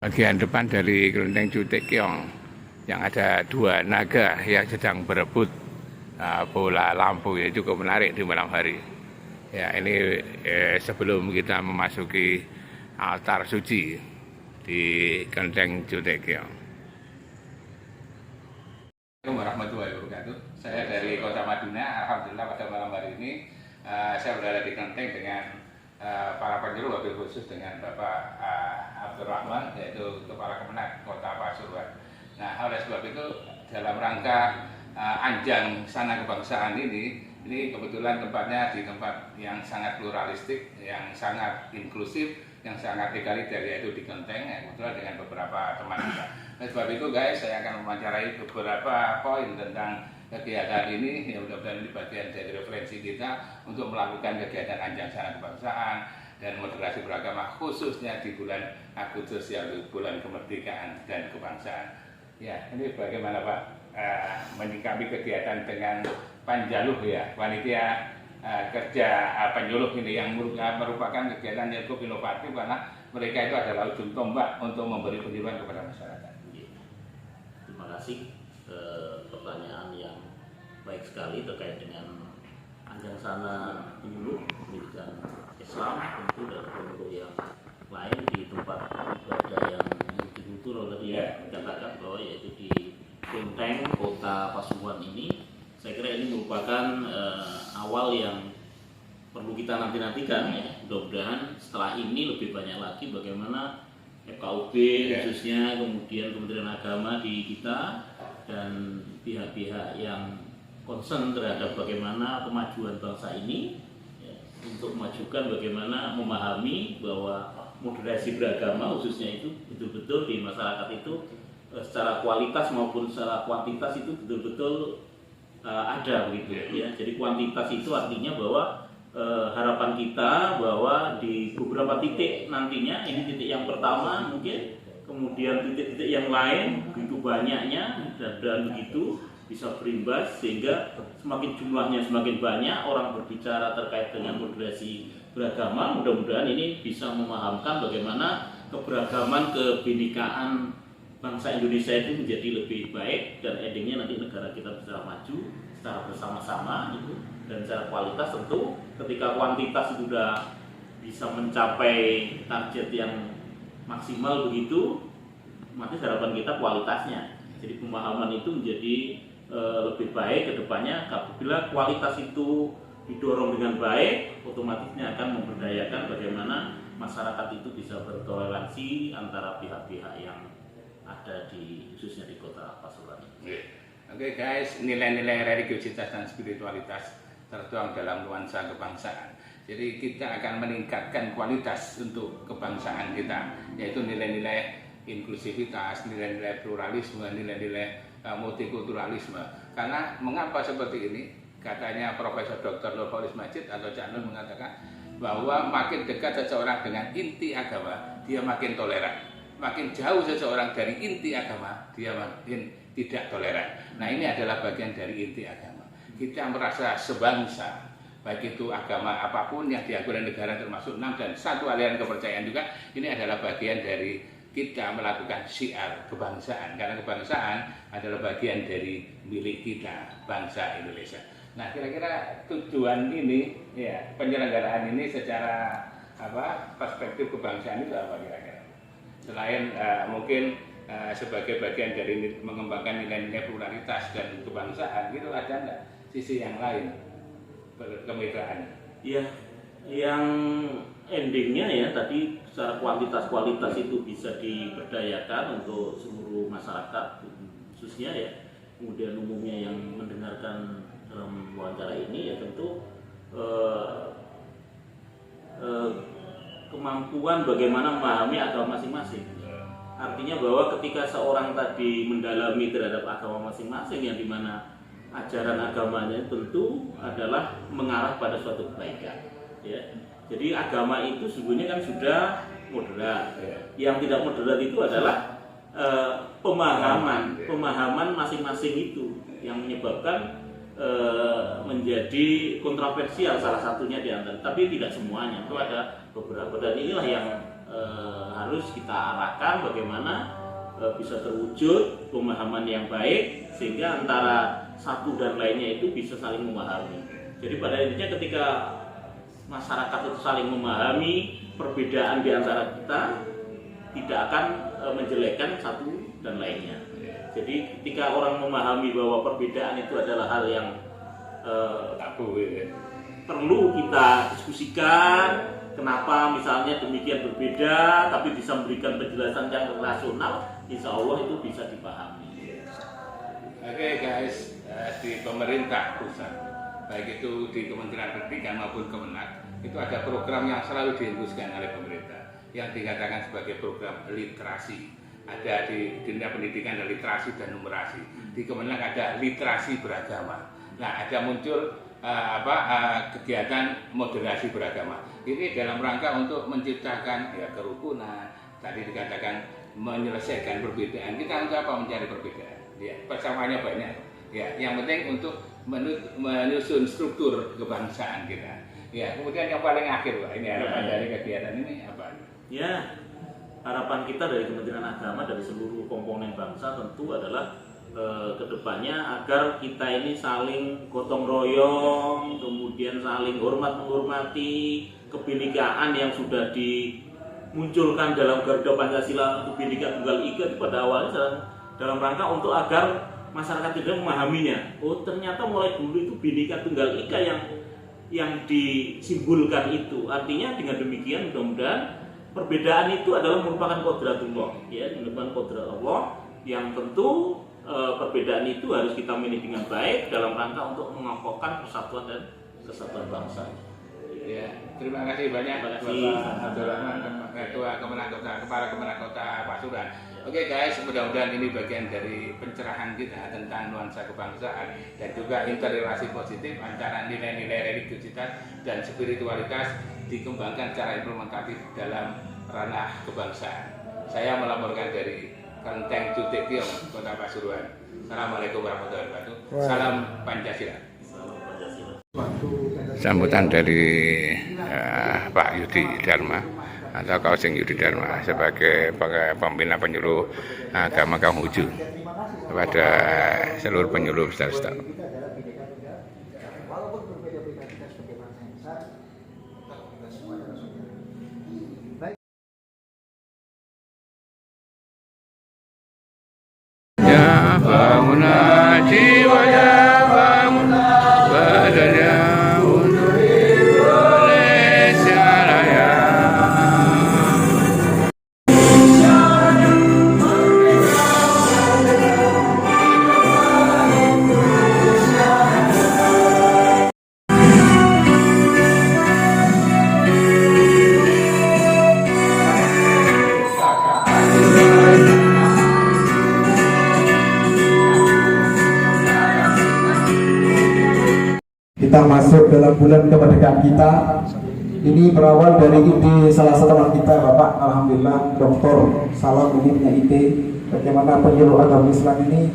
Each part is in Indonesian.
Bagian depan dari kelenteng Cutek Keong yang ada dua naga yang sedang berebut bola lampu, ya cukup menarik di malam hari. Ya, ini sebelum kita memasuki altar suci di kelenteng Cutek Keong. Assalamualaikum warahmatullahi wabarakatuh. Saya dari Kota Maduna. Alhamdulillah pada malam hari ini saya berada di kelenteng dengan para penyuluh, wabil khusus dengan Bapak Abdurrahman, yaitu Kepala Kemenak Kota Pasuruan. Nah, oleh sebab itu dalam rangka Anjang Sana Kebangsaan ini kebetulan tempatnya di tempat yang sangat pluralistik, yang sangat inklusif, yang sangat egaliter, yaitu di kelenteng, kebetulan dengan beberapa teman kita. Oleh sebab itu guys, saya akan mewawancarai beberapa poin tentang kegiatan ini, yang mudah-mudahan ini bagian dari referensi kita untuk melakukan kegiatan Anjang Sana Kebangsaan dan moderasi beragama, khususnya di bulan Agustus, yaitu bulan kemerdekaan dan kebangsaan. Ya, ini bagaimana Pak menyikapi kegiatan dengan Panjaluh, ya, panitia kerja penyuluh ini, yang merupakan kegiatan yang cukup inovatif karena mereka itu adalah ujung tombak untuk memberi penyuluhan kepada masyarakat. Terima kasih. Pertanyaan yang baik sekali terkait dengan Anjang Sana Penyuluh pendidikan Islam, tentu dan penyuluh yang lain di tempat ibadah yang multikultural tadi dikatakan bahwa yaitu di kelenteng Kota Pasuruan ini. Saya kira ini merupakan awal yang perlu kita nantikan ya. Mudah-mudahan setelah ini lebih banyak lagi bagaimana FKUB khususnya, kemudian Kementerian Agama di kita dan pihak-pihak yang concern terhadap bagaimana kemajuan bangsa ini ya, untuk memajukan bagaimana memahami bahwa moderasi beragama khususnya itu betul-betul di masyarakat itu secara kualitas maupun secara kuantitas itu betul-betul ada begitu ya. Jadi kuantitas itu artinya bahwa harapan kita bahwa di beberapa titik nantinya, ini titik yang pertama mungkin, kemudian titik-titik yang lain begitu banyaknya dan begitu bisa berimbas sehingga semakin jumlahnya semakin banyak orang berbicara terkait dengan moderasi beragama. Mudah-mudahan ini bisa memahamkan bagaimana keberagaman kebinekaan bangsa Indonesia itu menjadi lebih baik dan endingnya nanti negara kita bisa maju secara bersama-sama gitu. Dan secara kualitas tentu ketika kuantitas sudah bisa mencapai target yang maksimal begitu, maka harapan kita kualitasnya. Jadi pemahaman itu menjadi lebih baik ke depannya. Apabila kualitas itu didorong dengan baik, otomatisnya akan memberdayakan bagaimana masyarakat itu bisa bertoleransi antara pihak-pihak yang ada di khususnya di Kota Pasuruan. Oke guys, nilai-nilai religiositas dan spiritualitas tertuang dalam nuansa kebangsaan. Jadi kita akan meningkatkan kualitas untuk kebangsaan kita, yaitu nilai-nilai inklusivitas, nilai-nilai pluralisme, nilai-nilai multikulturalisme. Karena mengapa seperti ini? Katanya Profesor Dr. Nurholis Majid atau Cak Nur mengatakan bahwa makin dekat seseorang dengan inti agama, dia makin toleran. Makin jauh seseorang dari inti agama, dia makin tidak toleran. Nah, ini adalah bagian dari inti agama. Kita merasa sebangsa, baik itu agama apapun yang diakui oleh negara termasuk 6 dan satu aliran kepercayaan juga, ini adalah bagian dari kita melakukan syiar kebangsaan, karena kebangsaan adalah bagian dari milik kita, bangsa Indonesia. Nah, kira-kira tujuan ini, ya, penyelenggaraan ini secara perspektif kebangsaan itu apa kira-kira? Selain mungkin sebagai bagian dari mengembangkan nilai-nilai pluralitas dan kebangsaan, gitu, ada nggak sisi yang lain kemitraan? Iya, yang endingnya ya tadi secara kualitas itu bisa diberdayakan untuk seluruh masyarakat khususnya ya. Kemudian umumnya yang mendengarkan dalam wawancara ini ya tentu kemampuan bagaimana memahami agama masing-masing. Artinya bahwa ketika seorang tadi mendalami terhadap agama masing-masing yang dimana ajaran agamanya tentu adalah mengarah pada suatu kebaikan ya. Jadi agama itu sebenarnya kan sudah moderat. Yang tidak moderat itu adalah pemahaman masing-masing itu yang menyebabkan menjadi kontroversial salah satunya di antara, tapi tidak semuanya, itu ada beberapa, dan inilah yang harus kita arahkan bagaimana bisa terwujud pemahaman yang baik sehingga antara satu dan lainnya itu bisa saling memahami. Jadi pada intinya ketika masyarakat itu saling memahami perbedaan di antara kita, tidak akan menjelekkan satu dan lainnya. Jadi ketika orang memahami bahwa perbedaan itu adalah hal yang perlu kita diskusikan, kenapa misalnya demikian berbeda, tapi bisa memberikan penjelasan yang rasional, insya Allah itu bisa dipahami. Oke guys, di pemerintah pusat, baik itu di Kementerian Pendidikan maupun Kemenak, itu ada program yang selalu dihembuskan oleh pemerintah yang dikatakan sebagai program literasi. Ada di dunia pendidikan ada literasi dan numerasi. Di Kemenak ada literasi beragama. Nah, ada muncul kegiatan moderasi beragama. Ini dalam rangka untuk menciptakan kerukunan. Tadi dikatakan menyelesaikan perbedaan. Kita untuk apa mencari perbedaan? Ya, persamaannya banyak. Ya, yang penting untuk menyusun struktur kebangsaan kita. Ya, kemudian yang paling akhir, Pak, ini harapan dari kegiatan ini apa? Ya, harapan kita dari Kementerian Agama, dari seluruh komponen bangsa tentu adalah kedepannya agar kita ini saling gotong royong, kemudian saling hormat menghormati kebinekaan yang sudah dimunculkan dalam Garuda Pancasila, Bhinneka Tunggal Ika itu pada awalnya dalam rangka untuk agar masyarakat tidak memahaminya. Oh, ternyata mulai dulu itu Bhinneka Tunggal Ika yang disimbolkan itu. Artinya dengan demikian mudah-mudahan perbedaan itu adalah merupakan kodratullah, ya, merupakan kodrat Allah yang tentu perbedaan itu harus kita manage dengan baik dalam rangka untuk mengokohkan persatuan dan kesatuan bangsa. Ya, terima kasih banyak Bapak Abdul Rahman, Ketua Kemenak Kota, Kepala Kemenak Kota Pasuruan. Oke guys, mudah-mudahan ini bagian dari pencerahan kita tentang nuansa kebangsaan dan juga interrelasi positif antara nilai-nilai religiusitas dan spiritualitas dikembangkan secara implementatif dalam ranah kebangsaan. Saya melaporkan dari Kelenteng Jutik Tiong, Kota Pasuruan. Assalamualaikum warahmatullahi wabarakatuh. Salam Pancasila. Sambutan dari Pak Yudi Dharma atau Kausing Yudi Dharma sebagai pembina penyuluh agama Konghucu kepada seluruh penyuluh besar-besar. Ya bangunlah jiwanya, bangunlah badannya untuk Indonesia Raya. Kita masuk dalam bulan kemerdekaan kita. Ini berawal dari ide salah satu teman kita, Bapak Alhamdulillah Dr. Salam, ini punya ide bagaimana penyuluh agama Islam ini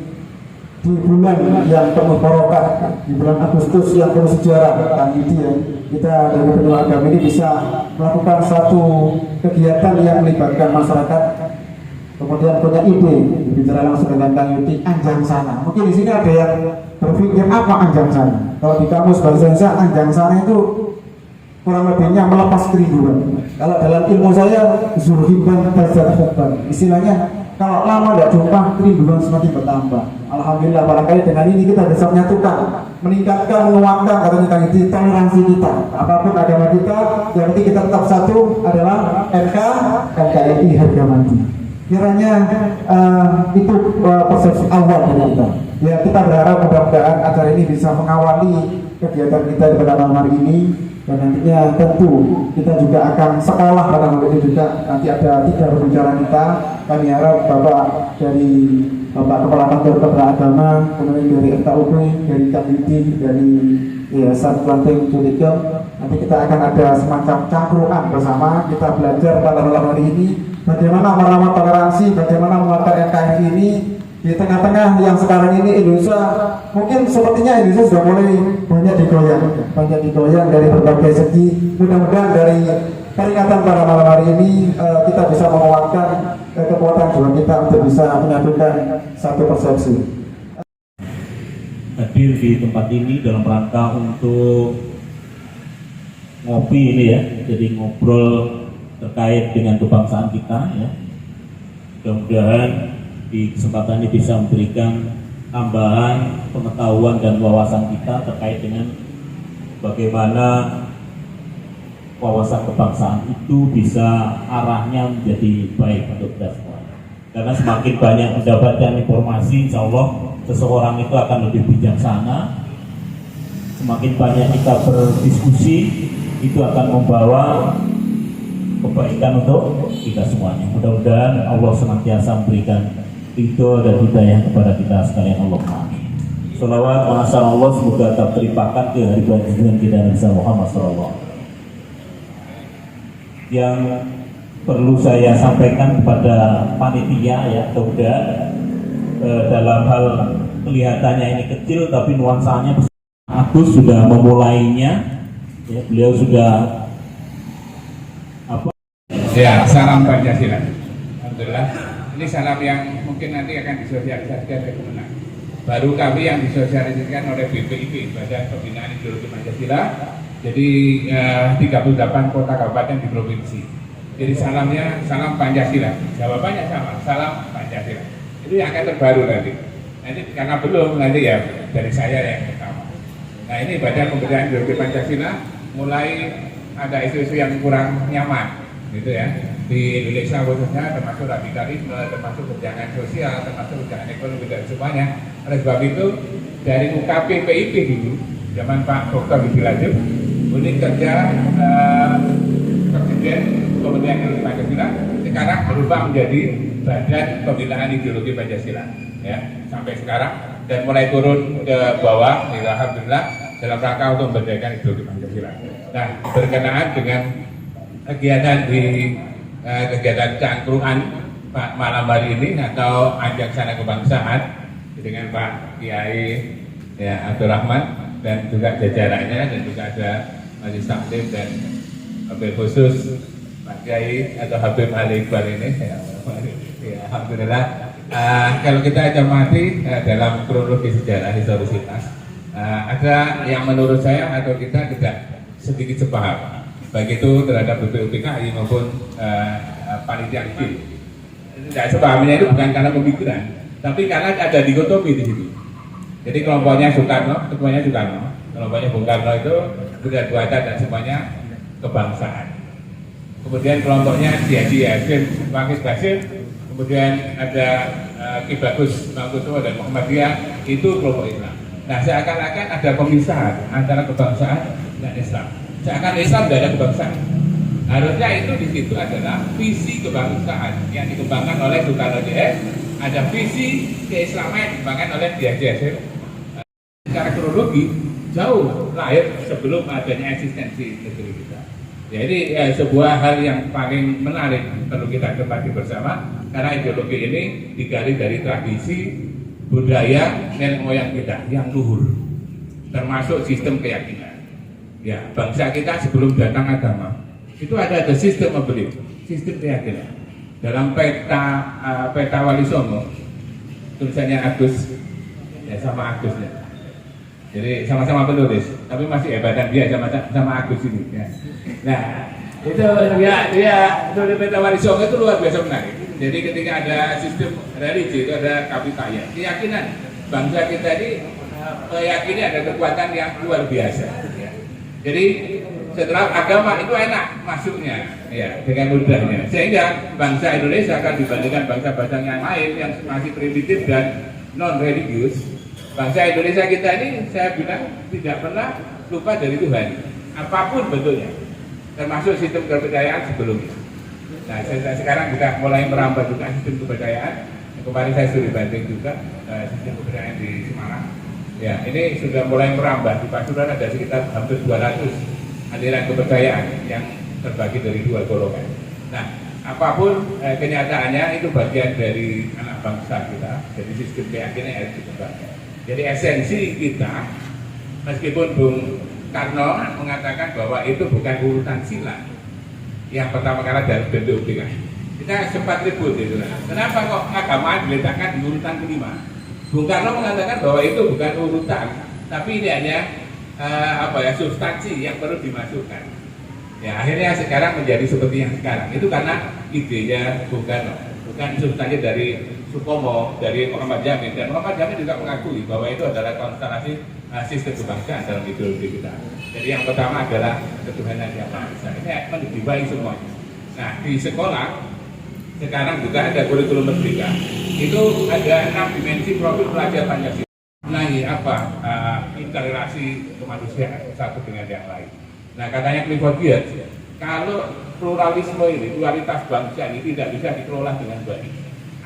di bulan yang penuh barokah, di bulan Agustus yang penuh sejarah, dan kita dari penyuluh agama ini bisa melakukan satu kegiatan yang melibatkan masyarakat. Kemudian punya ide bicara langsung dengan Kang Yudi, anjang sana. Mungkin di sini ada yang berpikir apa anjang sana. Kalau di kamus bahasa Indonesia, anjang sana itu kurang lebihnya melepas kerinduan. Kalau dalam ilmu saya, zurhiban tazat hubban. Istilahnya kalau lama tidak jumpa, kerinduan semakin bertambah. Alhamdulillah barangkali dengan ini kita bisa menyatukan, meningkatkan, menguatkan katanya Kang Yudi, toleransi kita. Apapun agama kita, yang penting kita tetap satu adalah NKRI harga mati. Kiranya itu persepsi awal dari kita. Ya, kita berharap mudah-mudahan acara ini bisa mengawali kegiatan kita pada malam hari ini, dan nantinya tentu kita juga akan sekolah pada malam ini juga. Nanti ada 3 pembicara kita. Kami harap Bapak dari Bapak Kepala Kantor Keberagama, kemudian dari FKUP, dari KBD, dari Yayasan Kelenteng Jutik Tiong. Nanti kita akan ada semacam cangkruan bersama. Kita belajar pada malam hari ini bagaimana merawat toleransi, bagaimana menguatkan NKRI ini di tengah-tengah yang sekarang ini Indonesia, mungkin sepertinya Indonesia sudah mulai banyak digoyang dari berbagai segi. Mudah-mudahan dari peringatan pada malam hari ini kita bisa menguatkan kekuatan jiwa kita untuk bisa menyatukan satu persepsi. Hadir di tempat ini dalam rangka untuk ngopi ini ya, jadi ngobrol terkait dengan kebangsaan kita ya. Mudah-mudahan di kesempatan ini bisa memberikan tambahan pengetahuan dan wawasan kita terkait dengan bagaimana wawasan kebangsaan itu bisa arahnya menjadi baik untuk kita semua. Karena semakin banyak mendapatkan informasi, insya Allah seseorang itu akan lebih bijaksana. Semakin banyak kita berdiskusi, itu akan membawa kebaikan untuk kita semuanya. Mudah-mudahan Allah senantiasa memberikan ridho dan hidayah kepada kita sekalian. Allah amin. Salawat wa Allah semoga tetap terlimpahkan ke hari junjungan kita Nabi Muhammad SAW. Yang perlu saya sampaikan kepada panitia ya, mudah-mudahan dalam hal kelihatannya ini kecil tapi nuansanya besar. Agus sudah memulainya, ya, beliau sudah Ya, salam Pancasila. Alhamdulillah. Ini salam yang mungkin nanti akan disosialisasikan ke kemenang. Baru kami yang disosialisasikan oleh BPIP, Badan Pembinaan Ideologi Pancasila. Jadi 38 kota kabupaten di provinsi. Jadi salamnya salam Pancasila. Jawabannya sama, salam Pancasila. Itu yang akan terbaru nanti. Nanti karena belum nanti ya dari saya yang pertama. Nah ini Badan Pembinaan Ideologi Pancasila mulai ada isu-isu yang kurang nyaman. Gitu ya, di Indonesia khususnya termasuk radikalisme, termasuk kebijakan sosial, termasuk kebijakan ekonomi dan semuanya. Oleh sebab itu dari UKP PIP dulu zaman Pak Dr. Budi Lajib, unit kerja Presiden Pembinaan Ideologi Pancasila sekarang berubah menjadi Badan Pembinaan Ideologi Pancasila ya sampai sekarang, dan mulai turun ke bawah ya, alhamdulillah dalam rangka untuk memberdayakan ideologi Pancasila. Nah berkenaan dengan kegiatan di kegiatan cangkruan malam hari ini atau ajak sana kebangsaan dengan Pak Kiai ya Abdurrahman dan juga jajarannya, dan juga ada Majelis Taklim dan Habib khusus Pak Kiai atau Habib Ali Iqbal ini ya, alhamdulillah. Kalau kita cermati dalam kronologi sejarah historisitas ada yang menurut saya atau kita tidak sedikit sepaham, baik itu terhadap BPUPKI maupun panitia IDIN. Tidak sepahamnya itu bukan karena pemikiran, tapi karena ada dikotomi di situ. Jadi kelompoknya Soekarno, ketuanya Soekarno, kelompoknya Bung Karno itu Budha Dewata dan semuanya kebangsaan. Kemudian kelompoknya Haji Hasim Waqis Basim, kemudian ada Ki Bagus Mangkusowo dan Muhammadiyah, itu kelompok Islam. Nah seakan-akan ada pemisahan antara kebangsaan dan Islam. Seakan Islam tidak ada kebangsaan. Harusnya itu di situ adalah visi kebangsaan yang dikembangkan oleh Soekarno DS, ada visi keislaman yang dikembangkan oleh Haji Hasim. Secara kronologi jauh lahir sebelum adanya eksistensi negeri kita. Jadi sebuah hal yang paling menarik perlu kita cermati bersama, karena ideologi ini digali dari tradisi budaya nenek moyang kita yang luhur, termasuk sistem keyakinan. Ya, bangsa kita sebelum datang agama itu ada the system of belief, sistem keyakinan. Dalam peta Wali Songo tulisannya Agus ya, sama Agusnya. Jadi sama-sama penulis, tapi masih hebatan dia sama Agus ini. Ya. Nah itu dia tulis peta Wali Songo itu luar biasa menarik. Jadi ketika ada sistem religi itu ada kapitaya, keyakinan bangsa kita ini meyakini ada kekuatan yang luar biasa. Jadi setelah agama itu enak masuknya ya dengan mudahnya, sehingga bangsa Indonesia akan dibandingkan bangsa-bangsa yang lain yang masih primitif dan non religius. Bangsa Indonesia kita ini saya bilang tidak pernah lupa dari Tuhan apapun bentuknya, termasuk sistem kepercayaan sebelumnya. Nah sekarang kita mulai merambah juga sistem kepercayaan. Kemarin saya studi banding juga sistem kepercayaan di Semarang. Ya, ini sudah mulai merambah. Di Pasuruan ada sekitar hampir 200 aliran kepercayaan yang terbagi dari dua golongan. Nah, apapun kenyataannya itu bagian dari anak bangsa kita. Jadi sistem keyakinan harus dikembangkan. Jadi esensi kita, meskipun Bung Karno mengatakan bahwa itu bukan urutan sila yang pertama kali dari BPUPK, kita sempat ribut itu. Kenapa kok agama diletakkan di urutan kelima? Bung Karno mengatakan bahwa itu bukan urutan, tapi ini hanya substansi yang perlu dimasukkan. Ya, akhirnya sekarang menjadi seperti yang sekarang. Itu karena idenya Bung Karno, bukan substansi dari Supomo, dari Muhammad Jamin. Dan Muhammad Jamin juga mengakui bahwa itu adalah konstelasi sistem kebangsaan dalam ideologi kita. Jadi yang pertama adalah ketuhanan yang Maha Esa. Ini menjiwai semua. Nah, di sekolah sekarang juga ada kurikulum merdeka. Itu ada 6 dimensi profil pelajar Pancasila. Mengenai interrelasi kemanusiaan satu dengan yang lain. Nah, katanya Clifford Geertz, kalau pluralisme ini, dualitas bangsa ini tidak bisa dikelola dengan baik,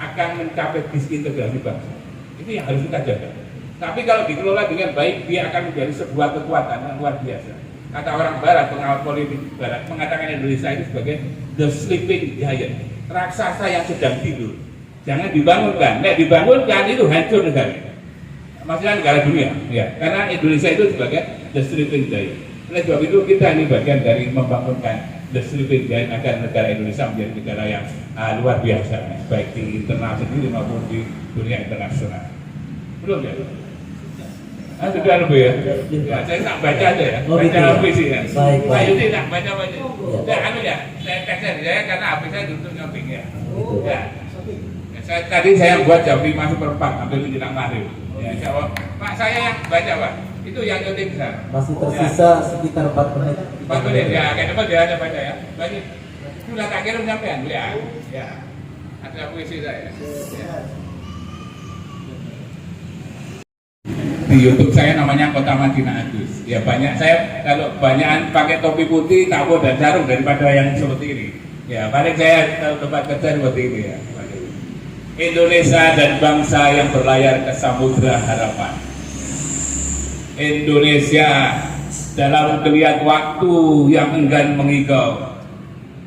akan mencapai disintegrasi bangsa. Ini yang harus kita jaga. Tapi kalau dikelola dengan baik, dia akan menjadi sebuah kekuatan yang luar biasa. Kata orang Barat, pengawal politik Barat, mengatakan Indonesia itu sebagai the sleeping giant, raksasa yang sedang tidur. Jangan dibangunkan. Nek dibangunkan itu hancur negara. Maksudnya negara dunia, ya. Karena Indonesia itu sebagai the sleeping giant. Oleh sebab itu kita ini bagian dari membangunkan the sleeping giant agar negara Indonesia menjadi negara yang luar biasa, baik di internal sendiri maupun di dunia internasional. Belum ya? Sudah lebih ya? Ya, saya tak baca aja ya, baca puisi ya. Pak Yudi tak baca. Ya, saya tes saya karena HP saya duduk nyamping ya. Ya. Tadi saya buat jam 5:04 sampai menjelang maghrib. Ya, Pak saya yang baca Pak. Itu yang penting besar. Masih tersisa sekitar 4 menit. 4 menit ya, kayak depan dia ada baca ya. Baca. Sudah tak kirim sampean ya. Ya. Ada puisi saya. Ya. Di YouTube saya namanya Kota Madinah Agus. Ya banyak saya kalau banyakan pakai topi putih, tabu dan sarung daripada yang seperti ini. Ya paling saya tempat kerja seperti ini ya. Indonesia dan bangsa yang berlayar ke samudra harapan. Indonesia dalam geliat waktu yang enggan mengigau.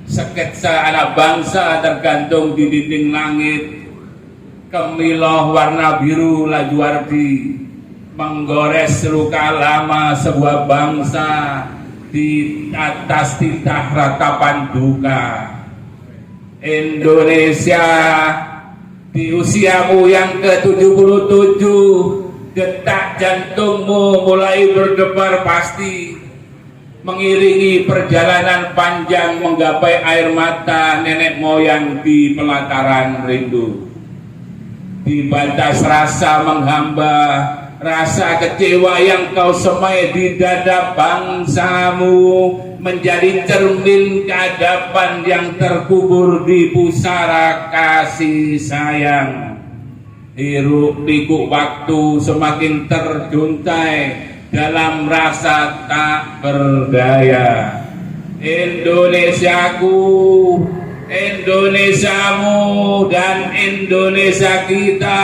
Sketsa anak bangsa tergantung di dinding langit. Kemiloh warna biru Lajuardi menggores luka lama sebuah bangsa di atas titah ratapan duka. Indonesia, di usiamu yang ke-77, detak jantungmu mulai berdebar pasti, mengiringi perjalanan panjang menggapai air mata nenek moyang di pelataran rindu. Di batas rasa menghamba, rasa kecewa yang kau semai di dada bangsamu menjadi cermin keadaban yang terkubur di pusara kasih sayang. Hiruk pikuk waktu semakin terjuntai dalam rasa tak berdaya. Indonesiaku, Indonesiamu, dan Indonesia kita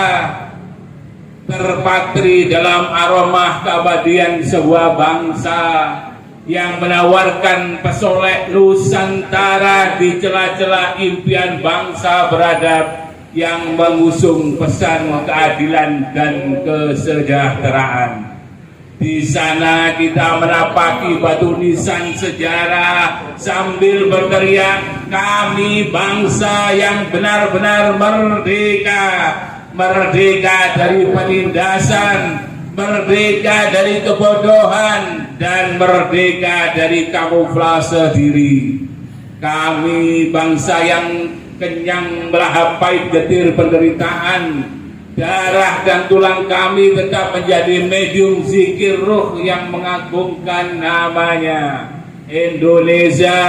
terpatri dalam aroma keabadian sebuah bangsa yang menawarkan pesolek Nusantara di celah-celah impian bangsa beradab yang mengusung pesan keadilan dan kesejahteraan. Di sana kita menapaki batu nisan sejarah sambil berteriak, kami bangsa yang benar-benar merdeka. Merdeka dari penindasan, merdeka dari kebodohan, dan merdeka dari kamuflase diri. Kami bangsa yang kenyang melahap pahit getir penderitaan. Darah dan tulang kami tetap menjadi medium zikir ruh yang mengagungkan namanya. Indonesia,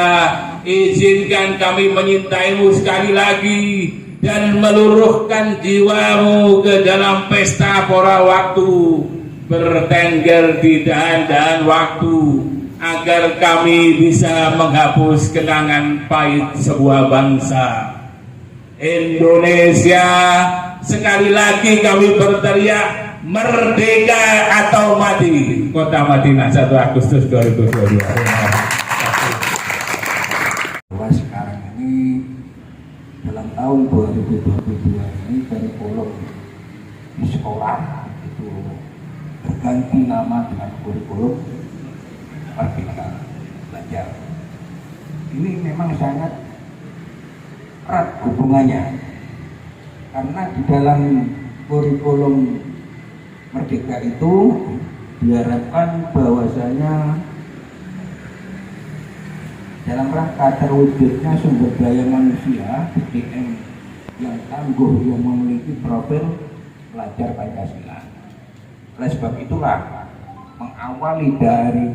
izinkan kami menyintaimu sekali lagi dan meluruhkan jiwamu ke dalam pesta pora waktu, bertengger di dahan-dahan waktu, agar kami bisa menghapus kenangan pahit sebuah bangsa. Indonesia, sekali lagi kami berteriak, merdeka atau mati. Kota Madinah, 1 Agustus 2022. Bahwa sekarang ini dalam tahun 2022 ini kurikulum di sekolah itu berganti nama dengan kurikulum Merdeka Belajar. Ini memang sangat erat hubungannya, karena di dalam kurikulum Merdeka itu diharapkan bahwasanya dalam rangka terwujudnya sumber daya manusia SDM yang tangguh yang memiliki profil pelajar Pancasila. Oleh sebab itulah mengawali dari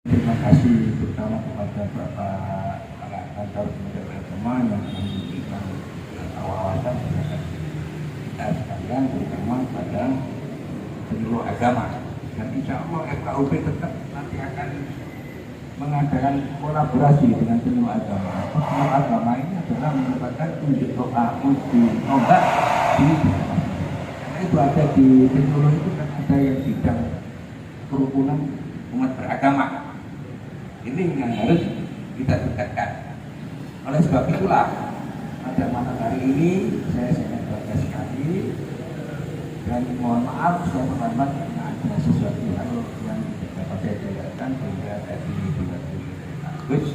terima kasih terutama kepada Bapak Kepala Kantor Kementerian Agama yang memberikan wawasan kepada kita sekalian, terutama pada penyuluh agama. Dan insya Allah FKUP tetap nanti akan mengadakan kolaborasi dengan penyuluh agama. Penyuluh agama ini adalah merupakan unjuk doa, uji obat di karena itu ada di penyuluh itu kan ada yang bidang kerukunan umat beragama. Ini yang harus kita tingkatkan. Oleh sebab itulah pada malam hari ini saya sangat bangga sekali dan mohon maaf saya terlambat karena ada sesuatu hal yang tidak dapat saya jelaskan sehingga tadi bagus.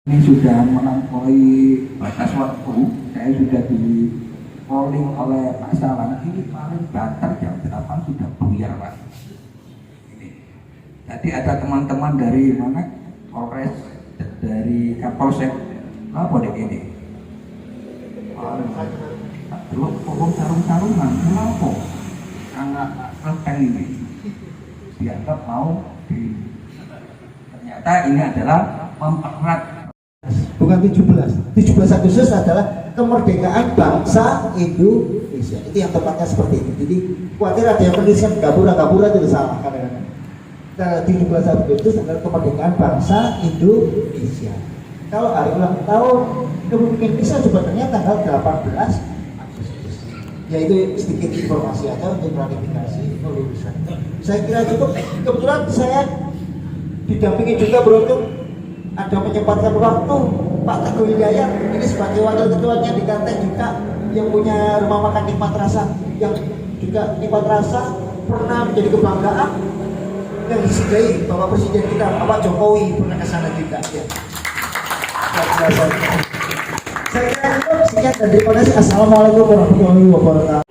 Ini sudah melampaui batas waktu. Saya sudah di polling oleh Pak Sawan. Ini paling banter jam 8 sudah buyar Pak. Ini. Tadi ada teman-teman dari mana? Polres, dari Kapolsek. Apa deh ini? Belum pokok sarung-sarungan. Kenapa? Anak renteng ini dianggap mau di. Ternyata ini adalah mempererat. Bukan 17 Agustus adalah kemerdekaan bangsa Indonesia. Itu yang tepatnya seperti itu. Jadi khawatir ada yang menuliskan gapura itu salah kadang-kadang. 17 Agustus adalah kemerdekaan bangsa Indonesia. Kalau hari ulang tahun Republik Indonesia sebenarnya tanggal 18 Agustus. Yaitu sedikit informasi aja untuk klarifikasi kelulusan. Saya kira cukup. Kebetulan saya didampingi juga beruntung ada menyempatkan waktu Pak Teguh Hidayat ini sebagai wakil ketuanya di Kalteng juga yang punya rumah makan Nikmat Rasa, yang juga Nikmat Rasa pernah menjadi kebanggaan yang disediai Bapak Presiden kita Bapak Jokowi pernah ke sana juga ya. Saya kira cukup sekian dan terima kasih. Assalamualaikum warahmatullahi wabarakatuh.